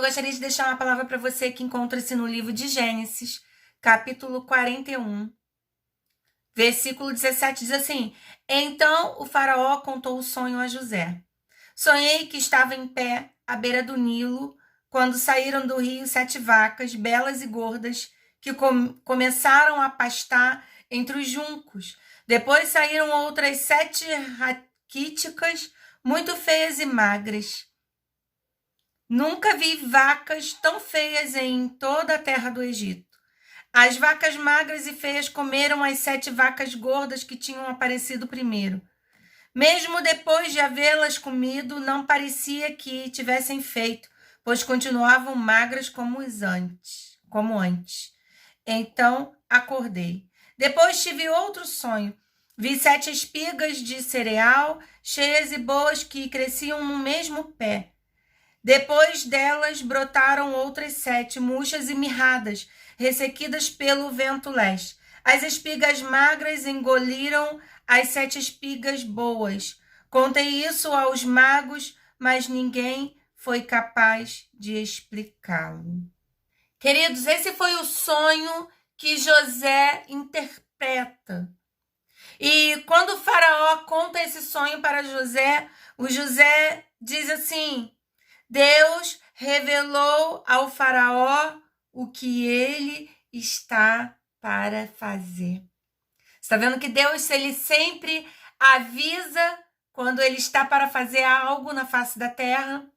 gostaria de deixar uma palavra para você que encontra-se no livro de Gênesis, capítulo 41, versículo 17, diz assim: Então o faraó contou o sonho a José. Sonhei que estava em pé à beira do Nilo, quando saíram do rio 7 vacas, belas e gordas, que começaram a pastar entre os juncos. Depois saíram outras 7 raquíticas, muito feias e magras. Nunca vi vacas tão feias em toda a terra do Egito. As vacas magras e feias comeram as 7 vacas gordas que tinham aparecido primeiro. Mesmo depois de havê-las comido, não parecia que tivessem feito, pois continuavam magras como antes. Então acordei. Depois tive outro sonho. Vi 7 espigas de cereal, cheias e boas, que cresciam no mesmo pé. Depois delas brotaram outras 7, murchas e mirradas, ressequidas pelo vento leste. As espigas magras engoliram as 7 espigas boas. Contei isso aos magos, mas ninguém foi capaz de explicá-lo. Queridos, esse foi o sonho que José interpreta. E quando o faraó conta esse sonho para José, o José diz assim: Deus revelou ao faraó o que ele está para fazer. Está vendo que Deus, ele sempre avisa quando ele está para fazer algo na face da terra.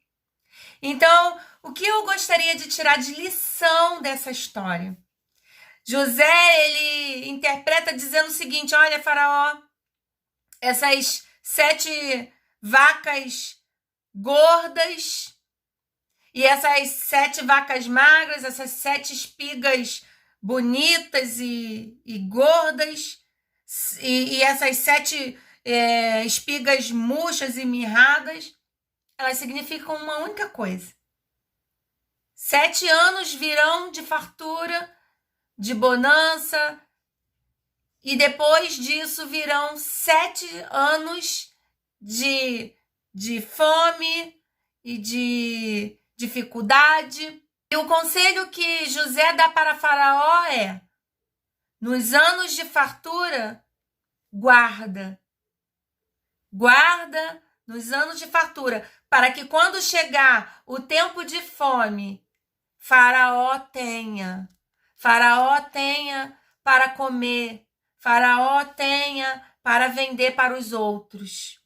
Então, o que eu gostaria de tirar de lição dessa história? José, ele interpreta dizendo o seguinte: olha, faraó, essas 7 vacas gordas e essas 7 vacas magras, essas 7 espigas bonitas e gordas, e essas 7 espigas murchas e mirradas, elas significam uma única coisa. 7 anos virão de fartura, de bonança, e depois disso virão 7 anos de fome e de dificuldade. E o conselho que José dá para Faraó é: nos anos de fartura, guarda nos anos de fartura, para que quando chegar o tempo de fome, Faraó tenha para comer, Faraó tenha para vender para os outros.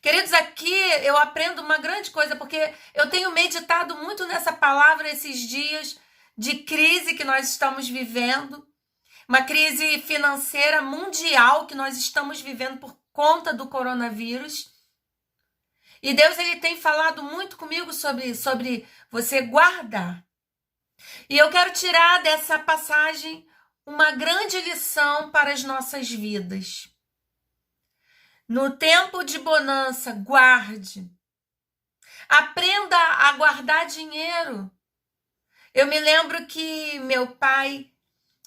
Queridos, aqui eu aprendo uma grande coisa, porque eu tenho meditado muito nessa palavra esses dias de crise que nós estamos vivendo, uma crise financeira mundial que nós estamos vivendo por conta do coronavírus. E Deus, ele tem falado muito comigo sobre você guardar. E eu quero tirar dessa passagem uma grande lição para as nossas vidas. No tempo de bonança, guarde. Aprenda a guardar dinheiro. Eu me lembro que meu pai,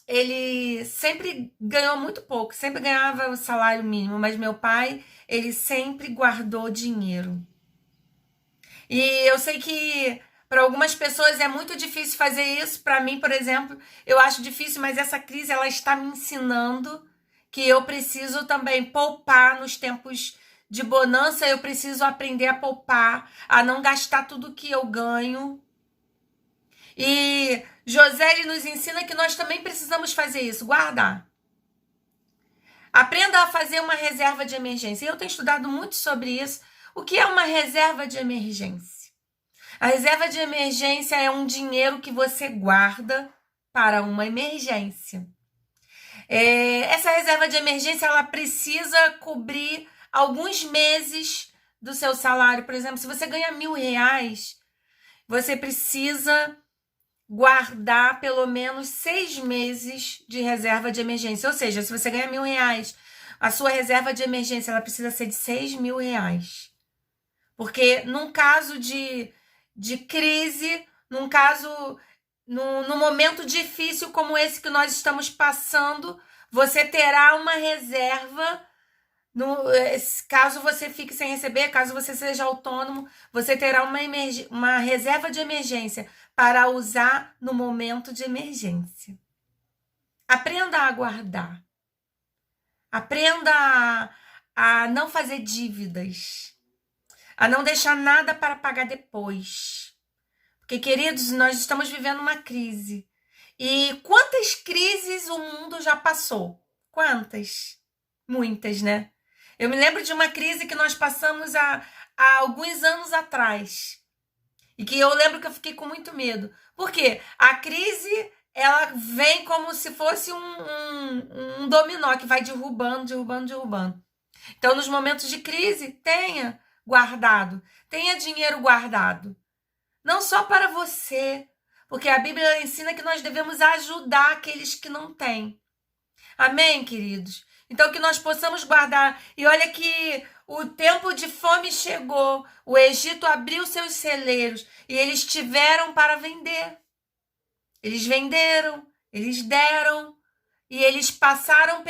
ele sempre ganhou muito pouco, sempre ganhava o salário mínimo, mas meu pai, ele sempre guardou dinheiro. E eu sei que para algumas pessoas é muito difícil fazer isso. Para mim, por exemplo, eu acho difícil, mas essa crise, ela está me ensinando que eu preciso também poupar nos tempos de bonança. Eu preciso aprender a poupar, a não gastar tudo que eu ganho. E José, ele nos ensina que nós também precisamos fazer isso, guardar. Aprenda a fazer uma reserva de emergência. Eu tenho estudado muito sobre isso. O que é uma reserva de emergência? A reserva de emergência é um dinheiro que você guarda para uma emergência. Essa reserva de emergência, ela precisa cobrir alguns meses do seu salário. Por exemplo, se você ganha R$1.000, você precisa guardar pelo menos 6 meses de reserva de emergência. Ou seja, se você ganha R$1.000, a sua reserva de emergência, ela precisa ser de R$6.000. Porque num caso de crise, num caso, num momento difícil como esse que nós estamos passando, você terá uma reserva, caso você fique sem receber, caso você seja autônomo, você terá uma reserva de emergência para usar no momento de emergência. Aprenda a guardar. Aprenda a não fazer dívidas, a não deixar nada para pagar depois. Porque, queridos, nós estamos vivendo uma crise. E quantas crises o mundo já passou? Quantas? Muitas, né? Eu me lembro de uma crise que nós passamos há alguns anos atrás. E que eu lembro que eu fiquei com muito medo. Por quê? A crise, ela vem como se fosse um dominó que vai derrubando. Então, nos momentos de crise, tenha guardado. Tenha dinheiro guardado. Não só para você, porque a Bíblia ensina que nós devemos ajudar aqueles que não têm. Amém, queridos? Então, que nós possamos guardar. E olha que o tempo de fome chegou. O Egito abriu seus celeiros e eles tiveram para vender. Eles venderam, eles deram e eles passaram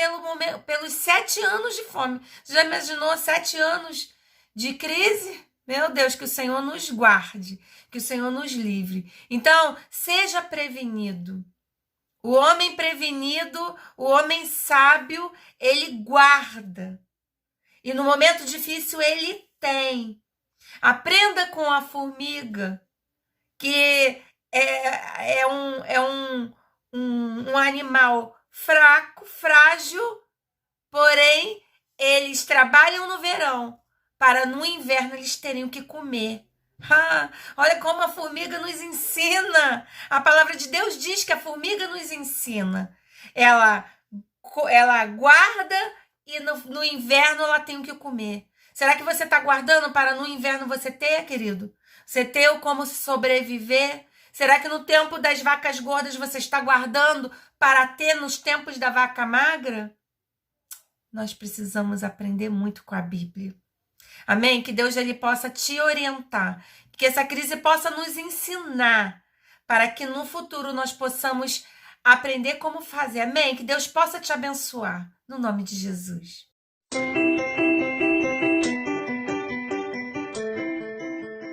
pelos 7 anos de fome. Você já imaginou 7 anos de crise? Meu Deus, que o Senhor nos guarde, que o Senhor nos livre. Então, seja prevenido. O homem prevenido, o homem sábio, ele guarda. E no momento difícil ele tem. Aprenda com a formiga, que é um animal fraco, frágil, porém eles trabalham no verão para no inverno eles terem o que comer. Olha como a formiga nos ensina. A palavra de Deus diz que a formiga nos ensina. Ela guarda e no inverno ela tem o que comer. Será que você está guardando para no inverno você ter, querido? Você ter como sobreviver? Será que no tempo das vacas gordas você está guardando para ter nos tempos da vaca magra? Nós precisamos aprender muito com a Bíblia. Amém? Que Deus ele possa te orientar, que essa crise possa nos ensinar, para que no futuro nós possamos aprender como fazer. Amém? Que Deus possa te abençoar, no nome de Jesus.